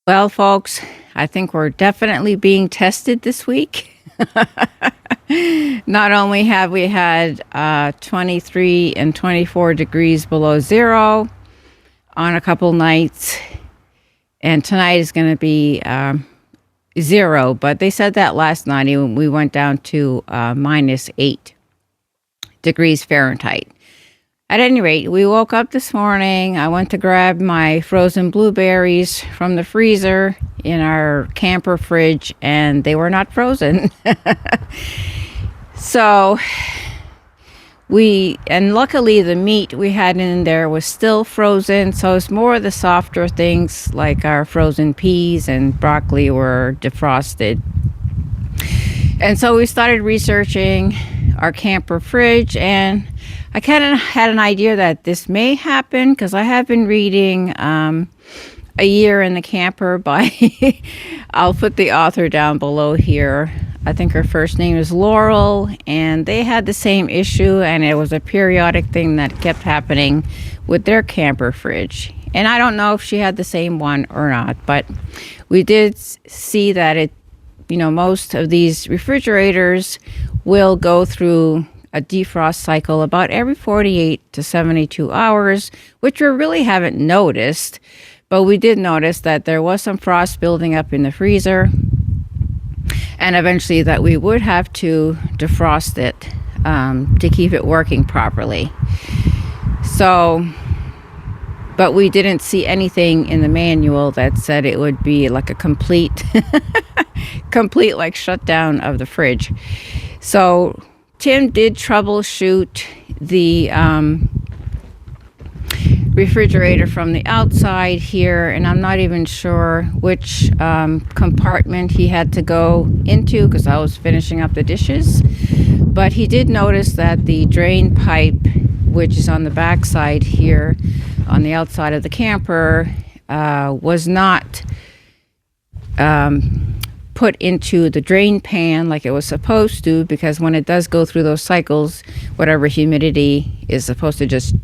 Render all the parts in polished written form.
Well, folks, I think we're definitely being tested this week. Not only have we had 23 and 24 degrees below zero on a couple nights, and tonight is going to be zero, but they said that last night we went down to -8 degrees Fahrenheit. At any rate, we woke up this morning. I went to grab my frozen blueberries from the freezer in our camper fridge, and they were not frozen. So luckily the meat we had in there was still frozen. So it's more of the softer things like our frozen peas and broccoli were defrosted. And so we started researching our camper fridge, and I kind of had an idea that this may happen because I have been reading A Year in the Camper by, I'll put the author down below here. I think her first name is Laurel, and they had the same issue, and it was a periodic thing that kept happening with their camper fridge. And I don't know if she had the same one or not, but we did see that most of these refrigerators will go through a defrost cycle about every 48 to 72 hours, which we really haven't noticed, but we did notice that there was some frost building up in the freezer, and eventually that we would have to defrost it to keep it working properly. So, but we didn't see anything in the manual that said it would be like a complete like shutdown of the fridge. So Tim did troubleshoot the refrigerator from the outside here, and I'm not even sure which compartment he had to go into because I was finishing up the dishes. But he did notice that the drain pipe, which is on the back side here on the outside of the camper, was not put into the drain pan like it was supposed to, because when it does go through those cycles, whatever humidity is supposed to just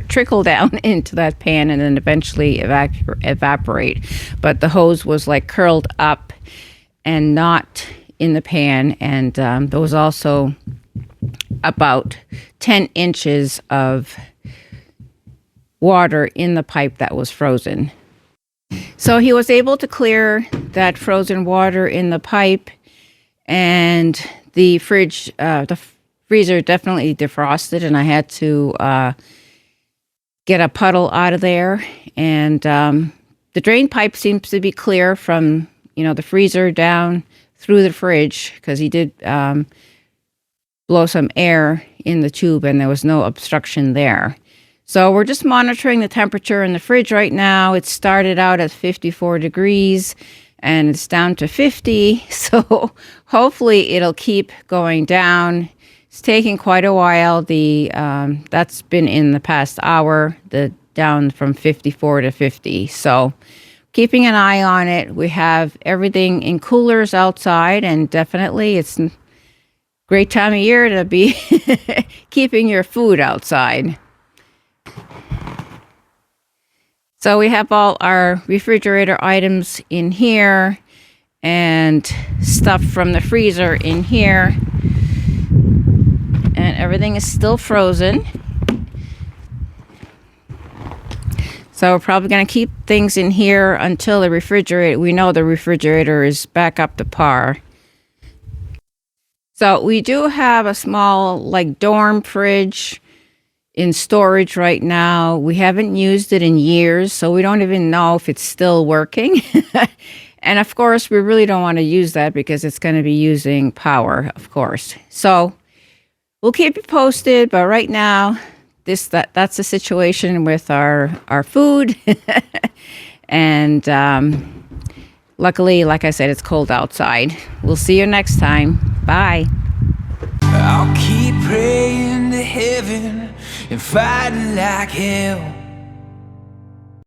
trickle down into that pan and then eventually evaporate. But the hose was like curled up and not in the pan, and there was also about 10 inches of water in the pipe that was frozen. So he was able to clear that frozen water in the pipe, and the freezer definitely defrosted, and I had to get a puddle out of there. And the drain pipe seems to be clear from the freezer down through the fridge, because he did blow some air in the tube and there was no obstruction there. So we're just monitoring the temperature in the fridge right now. It started out at 54 degrees and it's down to 50. So hopefully it'll keep going down. It's taking quite a while. That's been in the past hour, down from 54 to 50. So keeping an eye on it. We have everything in coolers outside, and definitely it's a great time of year to be keeping your food outside. So we have all our refrigerator items in here and stuff from the freezer in here. And everything is still frozen. So we're probably going to keep things in here until we know the refrigerator is back up to par. So we do have a small dorm fridge in storage right now. We haven't used it in years, so we don't even know if it's still working. And of course, we really don't want to use that because it's going to be using power, of course. So we'll keep you posted, but right now, that's the situation with our food. And luckily, like I said, it's cold outside. We'll see you next time. Bye. I'll keep praying to heaven and fighting like hell.